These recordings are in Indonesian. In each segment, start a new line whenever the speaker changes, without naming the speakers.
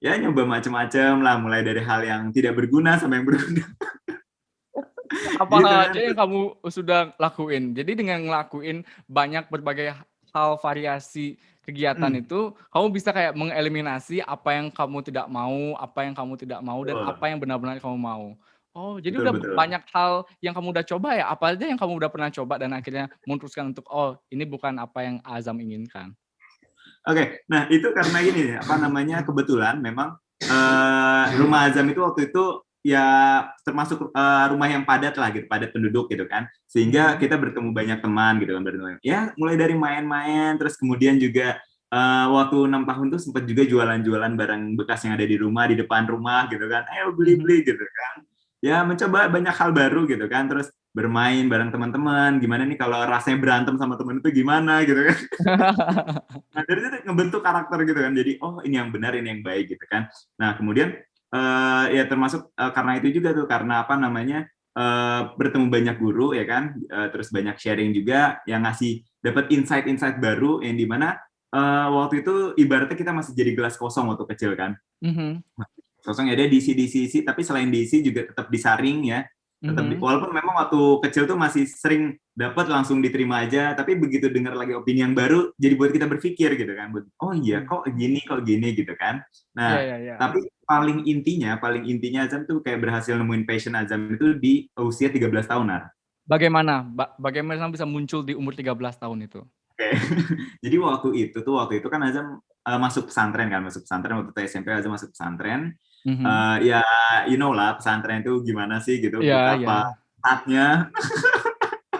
ya nyoba macam-macam lah, mulai dari hal yang tidak berguna sampai yang berguna.
Apa
Gitu kan.
aja yang kamu sudah lakuin? Jadi dengan ngelakuin banyak berbagai hal variasi kegiatan
Hmm,
itu, kamu bisa kayak mengeliminasi apa yang kamu tidak mau, dan
betul,
apa yang benar-benar kamu mau. Oh, jadi
betul,
udah
betul.
banyak hal yang kamu udah coba ya? Apa aja yang kamu udah pernah coba dan akhirnya memutuskan untuk, "Oh, ini bukan apa yang Azam inginkan."
Oke, nah itu karena ini apa namanya kebetulan memang rumah Azam itu waktu itu ya termasuk rumah yang padat lah gitu, padat penduduk gitu kan, sehingga
Mhm,
kita bertemu banyak teman gitu kan, ya mulai dari main-main, terus kemudian juga waktu 6 tahun tuh sempat juga jualan-jualan barang bekas yang ada di rumah, di depan rumah gitu kan, ayo
mhm.
beli-beli gitu kan, ya mencoba banyak hal baru gitu kan, terus bermain bareng teman-teman, gimana nih kalau rasanya berantem sama teman itu gimana gitu kan. Nah, dari situ ngebentuk karakter gitu kan. Jadi, oh ini yang benar, ini yang baik gitu kan. Nah, kemudian ya termasuk karena itu juga tuh, karena apa namanya, bertemu banyak guru ya kan, terus banyak sharing juga yang ngasih dapat insight-insight baru yang dimana waktu itu ibaratnya kita masih jadi gelas kosong waktu kecil kan.
Mhm,
Kosong ya dia diisi, tapi selain diisi juga tetap disaring ya.
mhm.
Walaupun memang waktu kecil tuh masih sering dapat langsung diterima aja, tapi begitu dengar lagi opini yang baru, jadi buat kita berpikir gitu kan. Oh iya,
Mhm.
kok gini gitu kan.
Iya
Nah,
iya iya.
tapi paling intinya Azam tuh kayak berhasil nemuin passion Azam itu di usia 13 tahunan.
Bagaimana bisa muncul di umur 13 tahun itu?
Oke. Jadi waktu itu kan Azam masuk pesantren kan, masuk pesantren waktu itu SMP Azam masuk pesantren.
Mhm.
Ya you know lah pesantren itu gimana sih gitu,
Iya iya.
betapa ketatnya.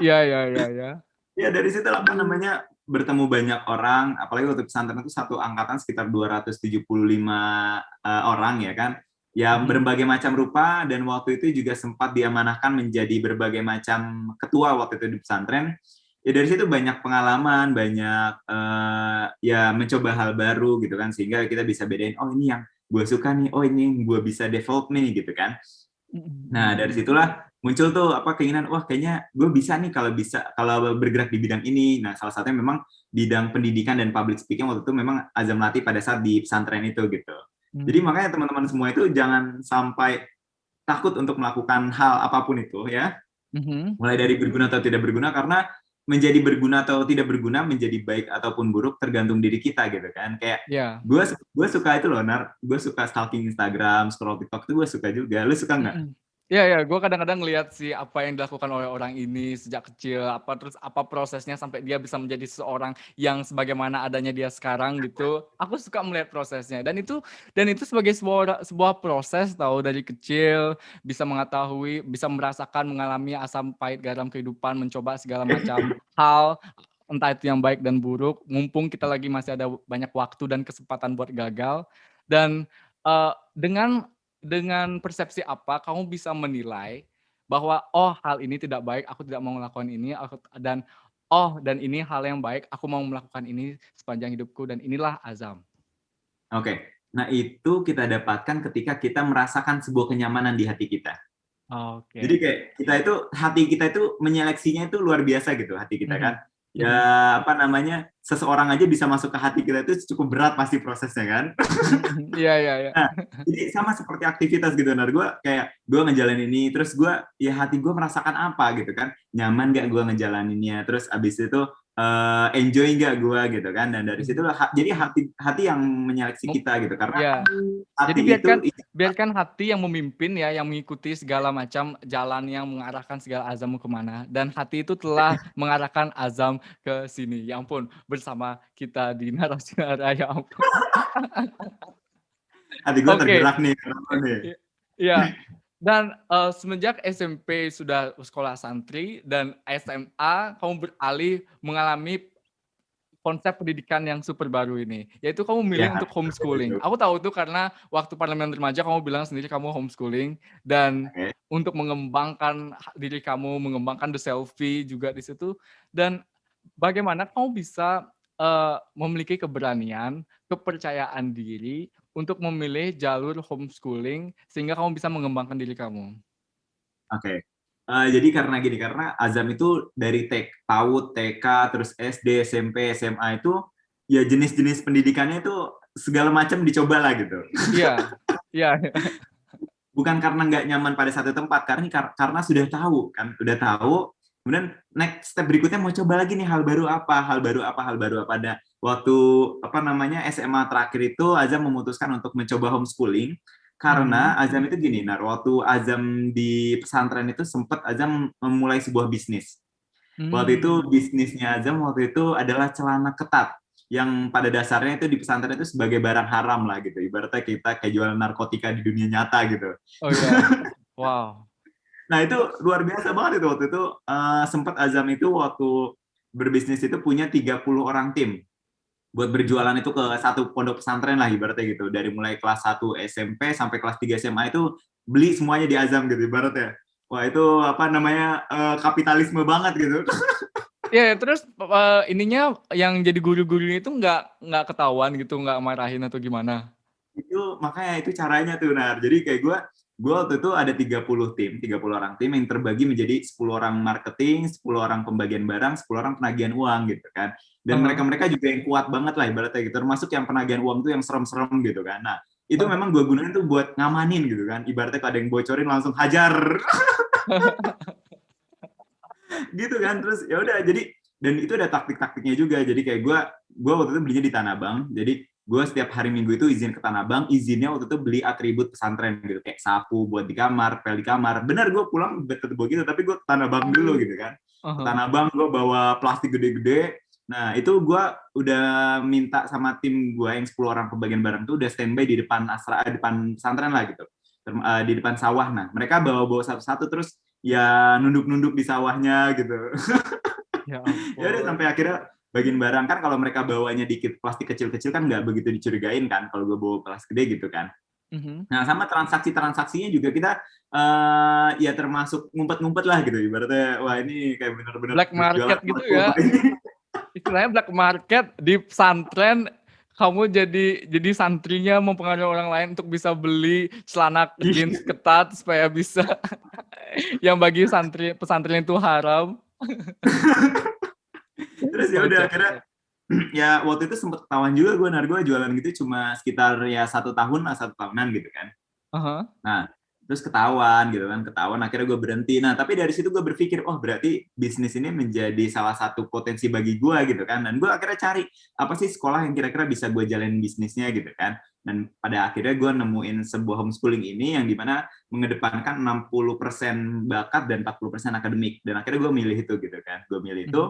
Iya iya iya iya.
Ya dari situ apa namanya bertemu banyak orang, apalagi waktu pesantren itu satu angkatan sekitar 275 orang ya kan, yang
Mhm.
berbagai macam rupa dan waktu itu juga sempat diamanahkan menjadi berbagai macam ketua waktu itu di pesantren. Ya dari situ banyak pengalaman, banyak ya mencoba hal baru gitu kan, sehingga kita bisa bedain, oh ini yang gue suka nih, oh ini yang gue bisa develop nih gitu kan.
Mhm
Nah, dari
mhm
situlah muncul tuh apa keinginan, wah kayaknya gue bisa nih kalau bergerak di bidang ini. Nah, salah satunya memang bidang pendidikan dan public speaking waktu itu memang Azam latih pada saat di pesantren itu gitu. Jadi
mhm.
makanya teman-teman semua itu jangan sampai takut untuk melakukan hal apapun itu ya,
Mhm.
mulai dari berguna atau tidak berguna, karena menjadi berguna atau tidak berguna, menjadi baik ataupun buruk tergantung diri kita gitu kan. Kayak
Iya.
gue suka itu loh, gue suka stalking Instagram, scroll TikTok itu gue suka juga. Lu suka nggak?
Mhm. Iya iya, gue kadang-kadang ngelihat sih apa yang dilakukan oleh orang ini sejak kecil, terus apa prosesnya sampai dia bisa menjadi seseorang yang sebagaimana adanya dia sekarang gitu. Aku suka melihat prosesnya dan itu sebagai sebuah proses tahu dari kecil, bisa mengetahui, bisa merasakan, mengalami asam pahit garam kehidupan, mencoba segala macam hal, entah itu yang baik dan buruk, mumpung kita lagi masih ada banyak waktu dan kesempatan buat gagal dan, dengan persepsi apa kamu bisa menilai bahwa, "Oh, hal ini tidak baik, aku tidak mau melakukan ini, dan ini hal yang baik, aku mau melakukan ini sepanjang hidupku dan inilah azam."
Oke. Nah, itu kita dapatkan ketika kita merasakan sebuah kenyamanan di hati kita. Jadi
Oke.
kayak hati kita itu menyeleksinya itu luar biasa gitu hati kita kan.
Mhm.
Ya
Mhm.
apa namanya, seseorang aja bisa masuk ke hati kita itu cukup berat pasti prosesnya kan.
Mhm mhm. Iya iya iya.
Nah, jadi sama seperti aktivitas gitu, nah gue ngejalanin ini, terus ya hati gue merasakan apa gitu kan, nyaman gak gue ngejalaninnya, terus abis itu enjoy gak gue gitu kan, dan dari situ
Mhm.
jadi hati hati yang menyeleksi
Mu
kita gitu, karena
Iya. Jadi
hati itu
biarkan hati yang memimpin ya, yang mengikuti segala macam jalan yang mengarahkan segala azammu kemana dan hati itu telah mengarahkan azam ke sini. Ya ampun, bersama kita di Narasumber, ya ampun.
hati gue
Oke,
tergerak nih, kenapa nih?
iya. Dan, semenjak SMP sudah sekolah santri dan SMA kamu beralih mengalami konsep pendidikan yang super baru ini, yaitu kamu
Ya,
milih untuk homeschooling. Aku tahu itu karena waktu parlemen remaja kamu bilang sendiri kamu homeschooling dan
oke.
untuk mengembangkan diri kamu, mengembangkan the selfie juga di situ dan bagaimana kamu bisa, memiliki keberanian, kepercayaan diri untuk memilih jalur homeschooling sehingga kamu bisa mengembangkan diri kamu?
Oke. Jadi karena gini, karena Azam itu dari PAUD, TK, terus SD, SMP, SMA itu ya jenis-jenis pendidikannya itu segala macam dicoba lah gitu.
Iya, iya.
Bukan karena nggak nyaman pada satu tempat, karena sudah tahu kan, udah tahu. Kemudian next step berikutnya mau coba lagi nih hal baru apa. Ada waktu apa namanya SMA terakhir itu Azam memutuskan untuk mencoba homeschooling karena Azam itu gini, nah waktu Azam di pesantren itu sempat Azam memulai sebuah bisnis. Waktu itu bisnisnya Azam waktu itu adalah celana ketat yang pada dasarnya itu di pesantren itu sebagai barang haram lah gitu. Ibaratnya kita kayak jual narkotika di dunia nyata gitu.
Oh iya. Wow.
Nah itu luar biasa banget itu waktu itu sempat Azam itu waktu berbisnis itu punya 30 orang tim buat berjualan itu ke satu pondok pesantren lah ibaratnya gitu. Dari mulai kelas 1 SMP sampai kelas 3 SMA itu beli semuanya di Azam gitu ibaratnya. Wah itu apa namanya kapitalisme banget gitu.
Ya, terus ininya yang jadi guru-gurunya itu nggak ketahuan gitu, nggak marahin atau gimana?
Itu makanya itu caranya tuh Nar. Jadi kayak gue waktu itu ada 30 orang tim yang terbagi menjadi 10 orang marketing, 10 orang pembagian barang, 10 orang penagihan uang gitu kan. Dan mereka-mereka juga yang kuat banget lah ibaratnya gitu. Termasuk yang penagihan uang tuh yang serem-serem gitu kan. Nah, itu memang gue gunain tuh buat ngamanin gitu kan. Ibaratnya kalau ada yang bocorin langsung hajar. Gitu kan. Terus ya udah jadi dan itu ada taktik-taktiknya juga. Jadi kayak gue waktu itu belinya di Tanah Abang. Jadi gue setiap hari Minggu itu izin ke Tanah Abang, izinnya waktu itu beli atribut pesantren gitu, kayak sapu buat di kamar, pel di kamar. Bener gue pulang betul begitu, tapi gue ke Tanah Abang dulu gitu kan. Ke Tanah Abang gue bawa plastik gede-gede. Nah itu gue udah minta sama tim gue yang 10 orang pembagian barang tuh udah standby di depan depan pesantren lah gitu, di depan sawah. Nah mereka bawa satu-satu terus ya nunduk-nunduk di sawahnya gitu.
Ya
Ya udah
ampun.
sampai akhirnya bagian barang kan kalau mereka bawanya dikit plastik kecil-kecil kan nggak begitu dicurigain kan kalau gue bawa plastik gede gitu kan. Nah sama transaksinya juga kita ya termasuk ngumpet-ngumpet lah gitu ibaratnya wah ini kayak bener-bener
Black
jualan
market gitu
narkoba
ya.
ini.
Istilahnya black market di pesantren, kamu jadi santrinya mempengaruhi orang lain untuk bisa beli celana jeans ketat supaya bisa yang bagi santri pesantren itu haram.
Terus ya udah
Kocak.
akhirnya ya waktu itu sempet ketahuan juga gue jualan gitu cuma sekitar ya 1 tahun lah 1 tahunan gitu kan. Nah, terus ketahuan gitu kan, ketahuan akhirnya gue berhenti. Nah, tapi dari situ gue berpikir, oh berarti bisnis ini menjadi salah satu potensi bagi gue gitu kan. Dan gue akhirnya cari apa sih sekolah yang kira-kira bisa gue jalanin bisnisnya gitu kan. Dan pada akhirnya gue nemuin sebuah homeschooling ini yang dimana mengedepankan 60% bakat dan 40% akademik. Dan akhirnya gue milih itu gitu kan. Gue milih itu,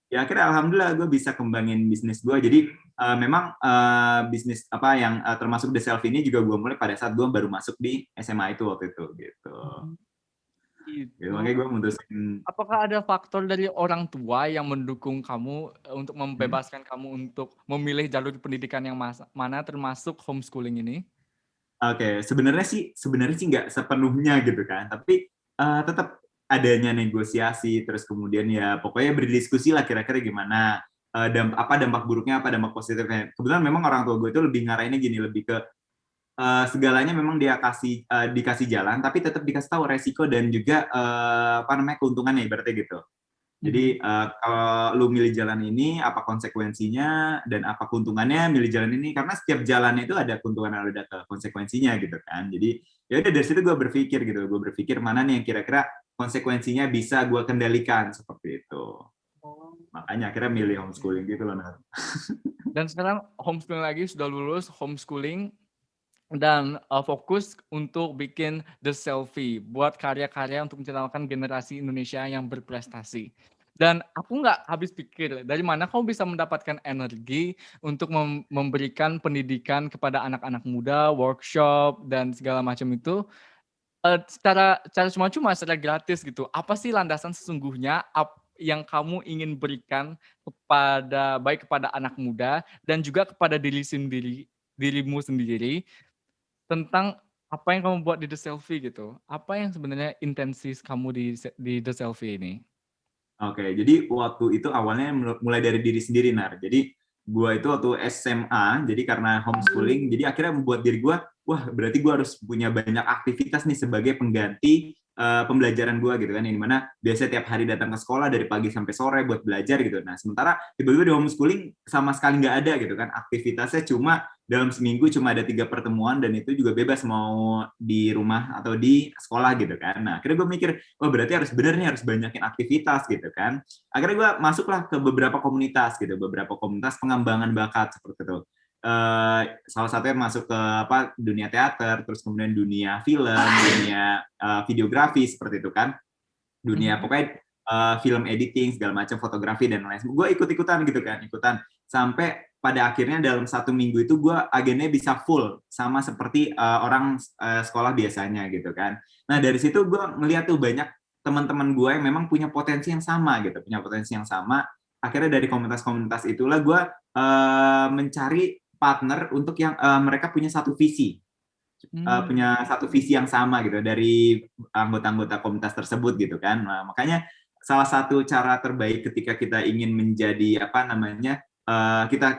ya akhirnya alhamdulillah gue bisa kembangin bisnis gue. Jadi memang bisnis apa yang termasuk The Self ini juga gue mulai pada saat gue baru masuk di SMA itu waktu itu gitu. Gitu,
Itu.
makanya gue mutusin.
Apakah ada faktor dari orang tua yang mendukung kamu untuk membebaskan kamu untuk memilih jalur pendidikan yang mana termasuk homeschooling ini?
Oke, sebenarnya sih nggak sepenuhnya gitu kan, tapi tetap adanya negosiasi, terus kemudian ya pokoknya berdiskusi lah kira-kira gimana, apa dampak buruknya, apa dampak positifnya. Kebetulan memang orang tua gue itu lebih ngarahinnya gini, lebih ke segalanya memang dia dikasih jalan, tapi tetap dikasih tahu resiko dan juga apa namanya keuntungannya ibaratnya gitu. Jadi kalau lu milih jalan ini apa konsekuensinya dan apa keuntungannya milih jalan ini karena setiap jalannya itu ada keuntungan dan ada konsekuensinya gitu kan. Jadi ya udah dari situ gue berpikir mana nih yang kira-kira konsekuensinya bisa gue kendalikan seperti itu. Makanya akhirnya milih homeschooling gitu loh.
Dan sekarang homeschooling lagi, sudah lulus homeschooling dan fokus untuk bikin The Selfie, buat karya-karya untuk menciptakan generasi Indonesia yang berprestasi. Dan aku nggak habis pikir, dari mana kamu bisa mendapatkan energi untuk memberikan pendidikan kepada anak-anak muda, workshop, dan segala macam itu, secara cuma-cuma, secara gratis gitu. Apa sih landasan sesungguhnya yang kamu ingin berikan baik kepada anak muda dan juga kepada dirimu sendiri tentang apa yang kamu buat di The Selfie gitu? Apa yang sebenarnya intensi kamu di The Selfie ini?
Oke, jadi waktu itu awalnya mulai dari diri sendiri, Nar. Jadi gue itu waktu SMA, jadi karena homeschooling, jadi akhirnya membuat diri gue, wah berarti gue harus punya banyak aktivitas nih sebagai pengganti pembelajaran gue gitu kan, yang dimana biasanya tiap hari datang ke sekolah dari pagi sampai sore buat belajar gitu. Nah sementara tiba-tiba di homeschooling sama sekali nggak ada gitu kan, aktivitasnya cuma dalam seminggu cuma ada 3 pertemuan dan itu juga bebas mau di rumah atau di sekolah gitu kan. Nah, akhirnya gue mikir, oh berarti harus bener nih, harus banyakin aktivitas gitu kan. Akhirnya gue masuklah ke beberapa komunitas gitu, beberapa komunitas pengembangan bakat seperti itu. Salah satunya masuk ke dunia teater, terus kemudian dunia film, dunia videografi seperti itu kan, dunia pokoknya film editing segala macam, fotografi dan lain-lain. Gue ikut-ikutan gitu kan, ikutan sampai pada akhirnya dalam 1 minggu itu gue agendanya bisa full sama seperti orang sekolah biasanya gitu kan. Nah dari situ gue ngeliat tuh banyak teman-teman gue yang memang punya potensi yang sama gitu, punya potensi yang sama. Akhirnya dari komunitas-komunitas itulah gue mencari partner untuk yang mereka punya satu visi, punya satu visi yang sama gitu dari anggota-anggota komunitas tersebut gitu kan. Nah, makanya salah satu cara terbaik ketika kita ingin menjadi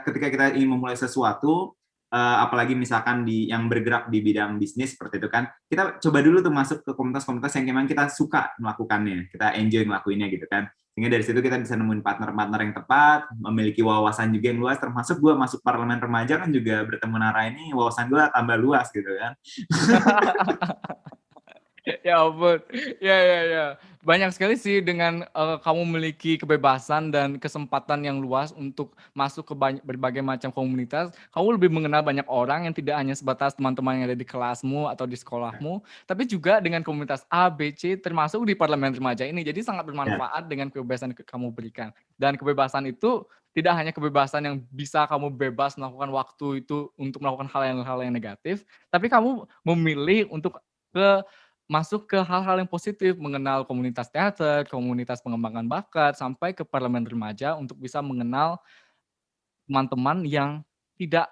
ketika kita ingin memulai sesuatu, apalagi misalkan yang bergerak di bidang bisnis seperti itu kan, kita coba dulu tuh masuk ke komunitas-komunitas yang memang kita suka melakukannya, kita enjoy ngelakuinnya gitu kan. Sehingga dari situ kita bisa nemuin partner-partner yang tepat, memiliki wawasan juga yang luas, termasuk gue masuk parlemen remaja kan juga bertemu Nara ini, wawasan gue tambah luas gitu kan.
Ya ampun, ya. Banyak sekali sih dengan, kamu memiliki kebebasan dan kesempatan yang luas untuk masuk ke berbagai macam komunitas, kamu lebih mengenal banyak orang yang tidak hanya sebatas teman-teman yang ada di kelasmu atau di sekolahmu, tapi juga dengan komunitas A, B, C, termasuk di parlemen remaja ini. Jadi sangat
Ya,
bermanfaat dengan kebebasan yang kamu berikan. Dan kebebasan itu tidak hanya kebebasan yang bisa kamu bebas melakukan waktu itu untuk melakukan hal yang negatif, tapi kamu memilih untuk masuk ke hal-hal yang positif, mengenal komunitas teater, komunitas pengembangan bakat, sampai ke parlemen remaja untuk bisa mengenal teman-teman yang tidak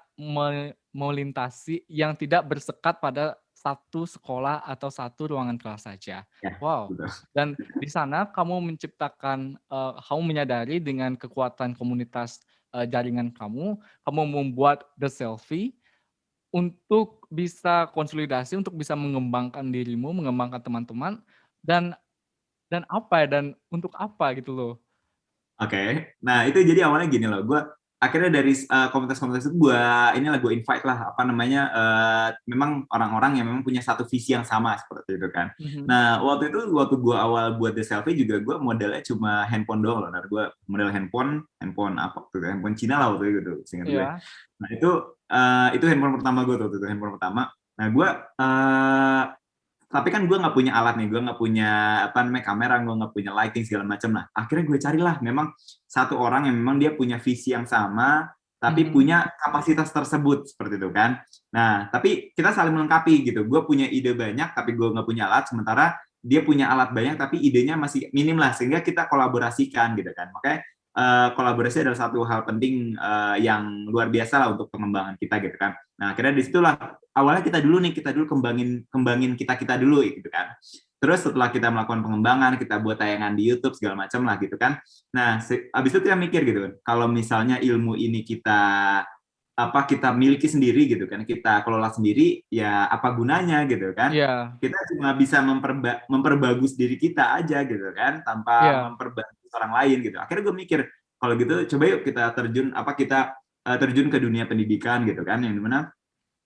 melintasi, yang tidak bersekat pada satu sekolah atau satu ruangan kelas saja.
ya,
Wow,
betul.
dan di sana kamu menciptakan, kamu menyadari dengan kekuatan komunitas, jaringan kamu membuat The Selfie untuk bisa konsolidasi, untuk bisa mengembangkan dirimu, mengembangkan teman-teman, dan apa ya, dan untuk apa gitu loh.
Oke. Nah, itu jadi awalnya gini loh, gue akhirnya dari komunitas-komunitas itu gue invite lah, memang orang-orang yang memang punya satu visi yang sama seperti itu kan.
Mhm.
Nah, waktu gue awal buat The Selfie juga gue modelnya cuma handphone doang loh. Nah, gue model handphone apa tuh, handphone Cina lah waktu itu gitu, seingat gue.
Iya.
Nah, itu handphone pertama gue tuh, itu handphone pertama. Nah, tapi kan gue nggak punya alat nih, gue nggak punya kamera, gue nggak punya lighting segala macam. Nah akhirnya gue carilah memang satu orang yang memang dia punya visi yang sama tapi
Mhm.
punya kapasitas tersebut seperti itu kan. Nah tapi kita saling melengkapi gitu, gue punya ide banyak tapi gue nggak punya alat, sementara dia punya alat banyak tapi idenya masih minim lah, sehingga kita kolaborasikan gitu kan. Makanya kolaborasi adalah satu hal penting yang luar biasa lah untuk pengembangan kita gitu kan. Nah akhirnya disitulah awalnya kita dulu kembangin kita dulu gitu kan. Terus setelah kita melakukan pengembangan, kita buat tayangan di YouTube segala macam lah gitu kan. Nah, abis itu kita mikir gitu kan, kalau misalnya ilmu ini kita miliki sendiri gitu kan, kita kelola sendiri, ya apa gunanya gitu kan?
Iya,
Kita cuma bisa memperbagus diri kita aja gitu kan, tanpa
iya.
memperbagus orang lain gitu. Akhirnya gue mikir, kalau gitu coba yuk kita terjun ke dunia pendidikan gitu kan, yang dimana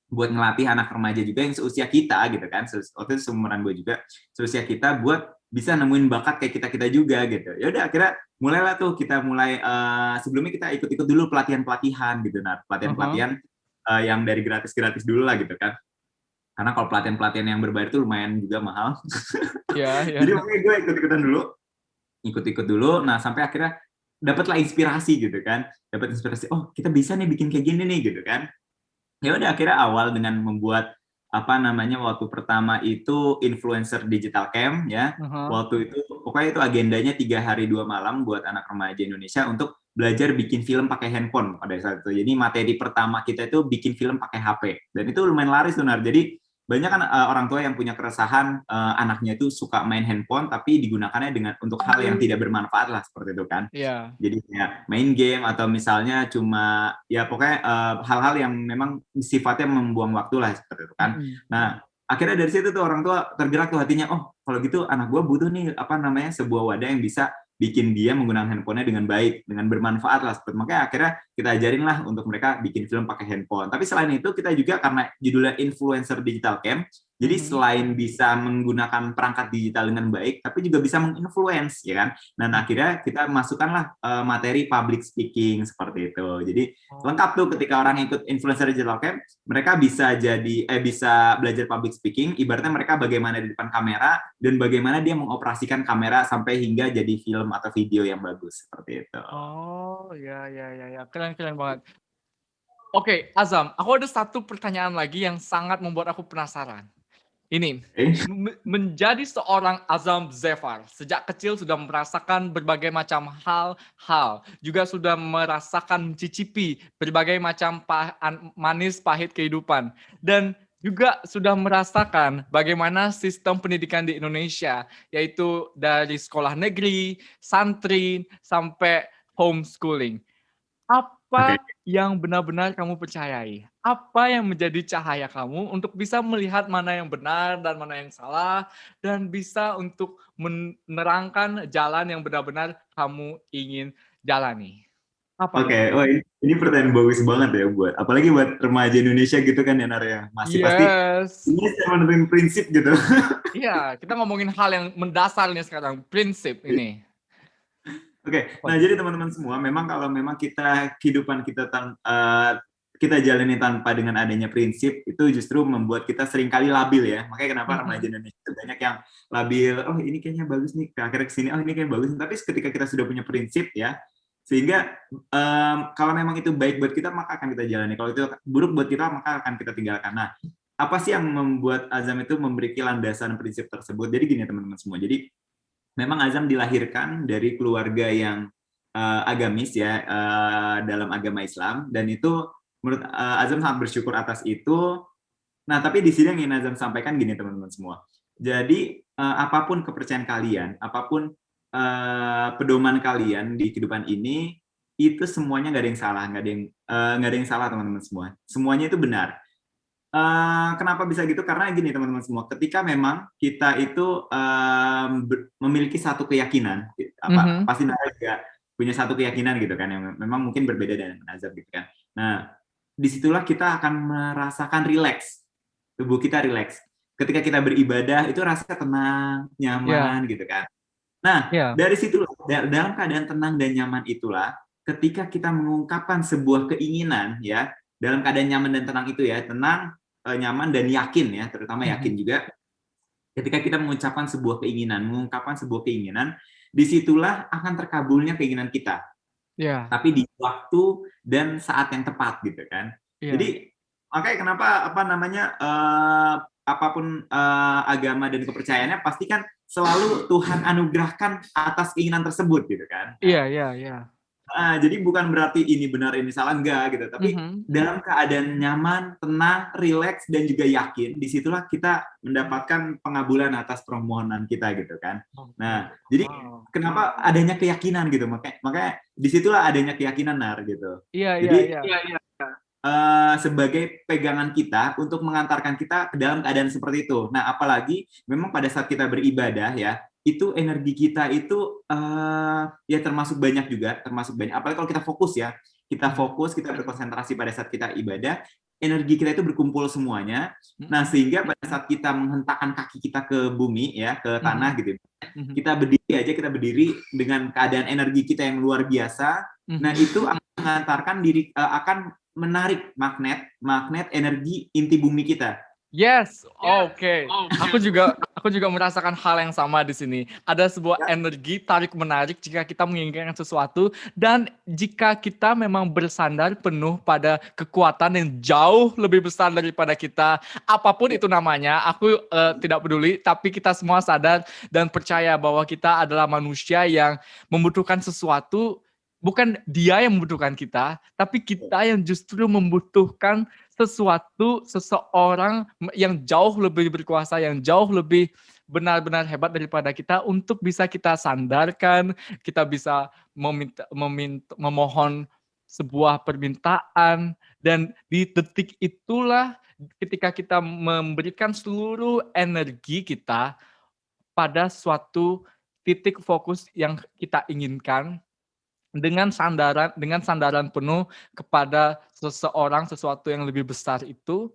buat ngelatih anak remaja juga yang seusia kita gitu kan, waktu itu seumuran gue juga, seusia kita buat bisa nemuin bakat kayak kita juga gitu. Ya udah akhirnya mulailah tuh kita mulai sebelumnya kita ikut-ikut dulu pelatihan-pelatihan gitu, nah
Heeh.
pelatihan-pelatihan yang dari gratis-gratis dulu lah gitu kan, karena kalau pelatihan-pelatihan yang berbayar itu lumayan juga mahal.
Iya, iya.
Jadi makanya gue ikut-ikut dulu, nah sampai akhirnya dapatlah inspirasi gitu kan, dapat inspirasi, oh kita bisa nih bikin kayak gini nih gitu kan. Ya udah akhirnya awal dengan membuat waktu pertama itu influencer digital camp ya.
Heeh.
Waktu itu pokoknya itu agendanya 3 hari 2 malam buat anak remaja Indonesia untuk belajar bikin film pakai handphone pada saat itu. Jadi materi pertama kita itu bikin film pakai HP dan itu lumayan laris benar. Jadi banyak kan orang tua yang punya keresahan anaknya itu suka main handphone tapi digunakannya untuk hal yang tidak bermanfaat lah seperti itu kan.
Iya.
Jadi ya main game atau misalnya cuma ya pokoknya hal-hal yang memang sifatnya membuang waktu lah seperti itu kan.
Mhm.
Nah akhirnya dari situ tuh orang tua tergerak tuh hatinya, oh kalau gitu anak gue butuh nih sebuah wadah yang bisa bikin dia menggunakan handphonenya dengan baik, dengan bermanfaat lah. Makanya akhirnya kita ajarin lah untuk mereka bikin film pakai handphone. Tapi selain itu kita juga karena judulnya influencer digital camp, jadi selain bisa menggunakan perangkat digital dengan baik, tapi juga bisa menginfluence, ya kan? Dan akhirnya kita masukkanlah materi public speaking seperti itu. Jadi lengkap tuh ketika orang ikut influencer digital camp, mereka bisa belajar public speaking. Ibaratnya mereka bagaimana di depan kamera dan bagaimana dia mengoperasikan kamera sampai hingga jadi film atau video yang bagus seperti itu.
Oh, ya. Keren banget. Oke, Azam, aku ada satu pertanyaan lagi yang sangat membuat aku penasaran. Ini, menjadi seorang Azam Zefar, sejak kecil sudah merasakan berbagai macam hal-hal, juga sudah merasakan mencicipi berbagai macam manis pahit kehidupan, dan juga sudah merasakan bagaimana sistem pendidikan di Indonesia, yaitu dari sekolah negeri, santri, sampai homeschooling. Apa yang benar-benar kamu percayai? Apa yang menjadi cahaya kamu untuk bisa melihat mana yang benar dan mana yang salah, dan bisa untuk menerangkan jalan yang benar-benar kamu ingin jalani? Apa
Oke,
itu?
ini pertanyaan bagus banget ya apalagi buat remaja Indonesia gitu kan ya Nar ya. Masih pasti
Yes.
ini saya menemukan prinsip gitu.
Iya, kita ngomongin hal yang mendasar nih sekarang, prinsip ini.
Oke, nah jadi teman-teman semua, memang kalau memang kehidupan kita jalani tanpa dengan adanya prinsip, itu justru membuat kita seringkali labil ya. Makanya kenapa remaja Indonesia banyak yang labil, oh ini kayaknya bagus nih, akhirnya kesini, oh ini kayaknya bagus. Tapi ketika kita sudah punya prinsip ya, sehingga kalau memang itu baik buat kita, maka akan kita jalani. Kalau itu buruk buat kita, maka akan kita tinggalkan. Nah, apa sih yang membuat Azam itu memiliki landasan prinsip tersebut? Jadi gini teman-teman semua, jadi memang Azam dilahirkan dari keluarga yang agamis ya, dalam agama Islam, dan itu menurut Azam sangat bersyukur atas itu. Nah, tapi di sini yang ingin Azam sampaikan gini teman-teman semua. Jadi apapun kepercayaan kalian, apapun pedoman kalian di kehidupan ini, itu semuanya nggak ada yang salah, nggak ada yang salah teman-teman semua. Semuanya itu benar. Kenapa bisa gitu? Karena gini teman-teman semua, ketika memang kita itu memiliki satu keyakinan, pasti Nara juga punya satu keyakinan gitu kan, yang memang mungkin berbeda dengan Azab gitu kan. Nah, disitulah kita akan merasakan rileks, tubuh kita rileks. Ketika kita beribadah itu rasa tenang, nyaman gitu kan. Nah, dari situlah, dalam keadaan tenang dan nyaman itulah, ketika kita mengungkapkan sebuah keinginan ya, dalam keadaan nyaman dan tenang itu ya, tenang, nyaman dan yakin ya, terutama yakin juga. Ketika kita mengucapkan sebuah keinginan, mengungkapkan sebuah keinginan, disitulah akan terkabulnya keinginan kita. Tapi di waktu dan saat yang tepat gitu kan. Jadi makanya kenapa apapun agama dan kepercayaannya pasti kan selalu Tuhan anugerahkan atas keinginan tersebut gitu kan.
Iya.
Jadi bukan berarti ini benar ini salah, enggak gitu, tapi dalam keadaan nyaman, tenang, rileks dan juga yakin, disitulah kita mendapatkan pengabulan atas permohonan kita gitu kan. Nah, jadi kenapa adanya keyakinan gitu, makanya disitulah adanya keyakinan Nar gitu. Jadi sebagai pegangan kita untuk mengantarkan kita ke dalam keadaan seperti itu. Nah, apalagi memang pada saat kita beribadah ya, itu energi kita itu ya termasuk banyak. Apalagi kalau kita fokus ya, kita berkonsentrasi pada saat kita ibadah, energi kita itu berkumpul semuanya. Nah, sehingga pada saat kita menghentakkan kaki kita ke bumi ya, ke tanah gitu, kita berdiri dengan keadaan energi kita yang luar biasa. Nah, itu akan mengantarkan akan menarik magnet energi inti bumi kita.
Yes, oke. Aku juga merasakan hal yang sama di sini. Ada sebuah energi tarik menarik jika kita menginginkan sesuatu, dan jika kita memang bersandar penuh pada kekuatan yang jauh lebih besar daripada kita, apapun itu namanya, aku tidak peduli, tapi kita semua sadar dan percaya bahwa kita adalah manusia yang membutuhkan sesuatu. Bukan dia yang membutuhkan kita, tapi kita yang justru membutuhkan seseorang yang jauh lebih berkuasa, yang jauh lebih benar-benar hebat daripada kita untuk bisa kita sandarkan, kita bisa memohon sebuah permintaan, dan di detik itulah ketika kita memberikan seluruh energi kita pada suatu titik fokus yang kita inginkan dengan sandaran penuh kepada sesuatu yang lebih besar itu,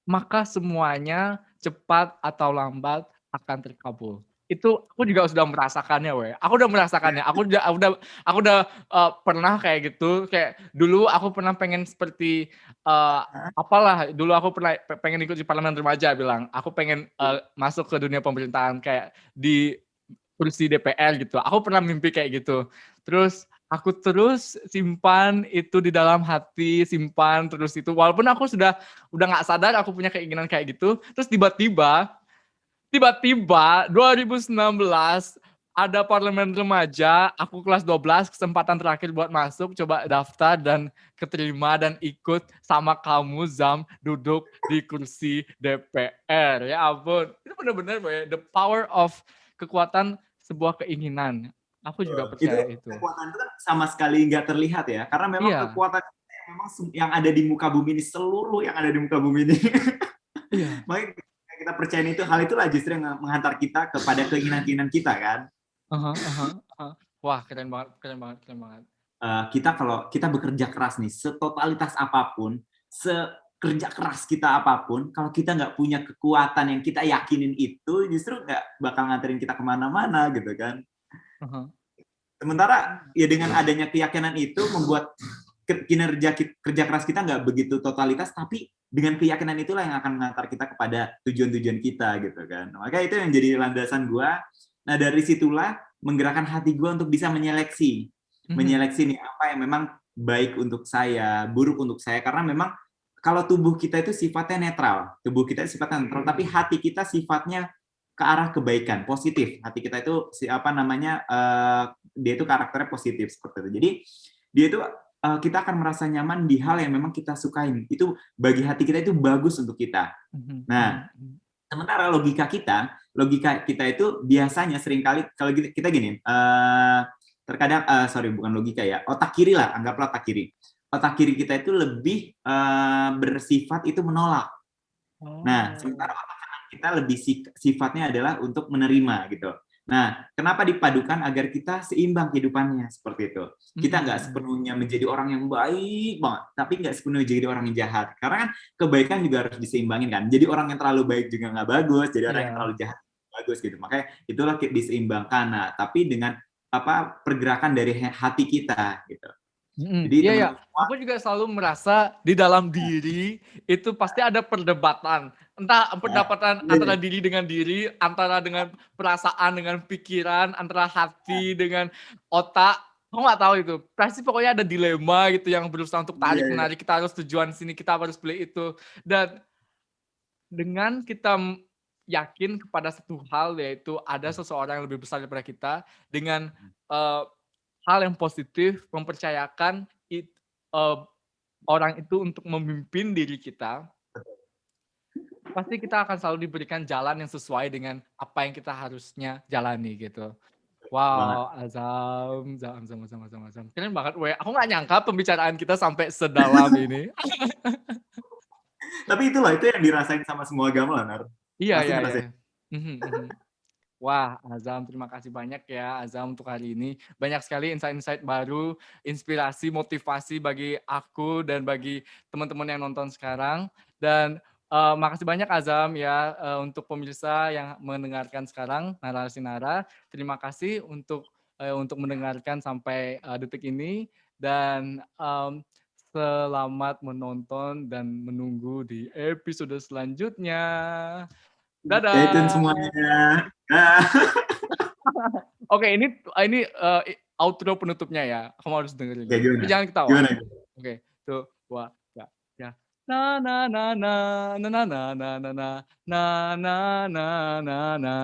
maka semuanya cepat atau lambat akan terkabul. Itu aku juga sudah merasakannya, weh. Aku udah merasakannya. Aku udah pernah kayak gitu. Kayak dulu aku pernah pengen seperti apalah. Dulu aku pernah pengen ikut di parlemen remaja bilang. Aku pengen masuk ke dunia pemerintahan kayak di kursi DPR gitu. Aku pernah mimpi kayak gitu. Terus aku terus simpan itu di dalam hati, simpan terus itu. Walaupun aku udah nggak sadar aku punya keinginan kayak gitu. Terus tiba-tiba 2019 ada parlemen remaja, aku kelas 12, kesempatan terakhir buat masuk, coba daftar dan keterima dan ikut sama kamu Zam duduk di kursi DPR. Ya ampun, itu benar-benar the power of kekuatan sebuah keinginan. Aku juga
Itu
percaya itu.
kekuatan itu kan sama sekali nggak terlihat ya, karena memang
Iya,
kekuatan yang memang yang ada di muka bumi ini, seluruh yang ada di muka bumi ini.
iya.
Makanya kita percaya itu, hal itulah justru yang menghantar kita kepada keinginan-keinginan kita kan.
Aha, aha, aha. Wah, keren banget, keren banget, keren banget.
Kita kalau kita bekerja keras nih, setotalitas apapun, sekerja keras kita apapun, kalau kita nggak punya kekuatan yang kita yakinin itu, justru nggak bakal nganterin kita kemana-mana gitu kan.
Aha.
Sementara ya dengan adanya keyakinan itu membuat kinerja kerja keras kita nggak begitu totalitas, tapi dengan keyakinan itulah yang akan mengantar kita kepada tujuan-tujuan kita gitu kan. Maka itu yang jadi landasan gua. Nah dari situlah menggerakkan hati gua untuk bisa menyeleksi
Mhm.
nih apa yang memang baik untuk saya, buruk untuk saya, karena memang kalau tubuh kita itu sifatnya netral, tapi hati kita sifatnya ke arah kebaikan, positif. Hati kita itu dia itu karakternya positif seperti itu. Jadi dia itu kita akan merasa nyaman di hal yang memang kita sukain. Itu bagi hati kita itu bagus untuk kita.
Mhm,
Nah,
mhm, mhm.
sementara logika kita itu biasanya seringkali kalau kita gini, terkadang bukan logika ya, otak kiri lah, anggaplah otak kiri. Otak kiri kita itu lebih bersifat itu menolak. Nah,
Oh.
sementara otak kanan kita lebih sifatnya adalah untuk menerima gitu. Nah, kenapa dipadukan agar kita seimbang kehidupannya seperti itu. Kita
Mhm,
nggak
mhm.
sepenuhnya menjadi orang yang baik banget, tapi nggak sepenuhnya jadi orang yang jahat. Karena kan kebaikan juga harus diseimbangin kan. Jadi orang yang terlalu baik juga nggak bagus, jadi orang yang
Iya.
terlalu jahat bagus gitu. Makanya itulah diseimbangkan. Nah, tapi dengan pergerakan dari hati kita gitu.
Mhm,
Jadi
iya ya.
teman-teman semua,
Aku juga selalu merasa di dalam diri itu pasti ada perdebatan. Entah perdebatan antara
iya,
diri dengan diri, antara dengan perasaan, dengan pikiran, antara hati dengan otak. Aku nggak tahu itu. Pasti pokoknya ada dilema gitu yang berusaha untuk
iya, iya.
tarik-menarik, kita harus tujuan sini, kita harus pilih itu. Dan dengan kita yakin kepada satu hal, yaitu ada seseorang yang lebih besar daripada kita, dengan, eee, hal yang positif, mempercayakan orang itu untuk memimpin diri kita, pasti kita akan selalu diberikan jalan yang sesuai dengan apa yang kita harusnya jalani gitu.
Banget.
Wow, Azam, Zam Zam Zam Zam Zam, keren banget weh, aku nggak nyangka pembicaraan kita sampai sedalam ini.
Tapi itulah, itu yang dirasain sama semua gamelan, Nar.
Iya
Pasti
iya iya.
ngerasain.
Mhm, mhm. Wah, Azam, terima kasih banyak ya Azam untuk hari ini. Banyak sekali insight-insight baru, inspirasi, motivasi bagi aku dan bagi teman-teman yang nonton sekarang. Dan makasih banyak Azam ya untuk pemirsa yang mendengarkan sekarang Narasi Nara. Terima kasih untuk mendengarkan sampai detik ini dan selamat menonton dan menunggu di episode selanjutnya.
Stay tune
Dadah.
semuanya. Dah.
Oke, outro penutupnya ya, kamu harus dengerin.
Oke,
Tapi
gimana?
jangan ketawa.
Gimana?
Oke, tuh, dua, tiga, ya. Na na na na, na na na na na na, na na na na na.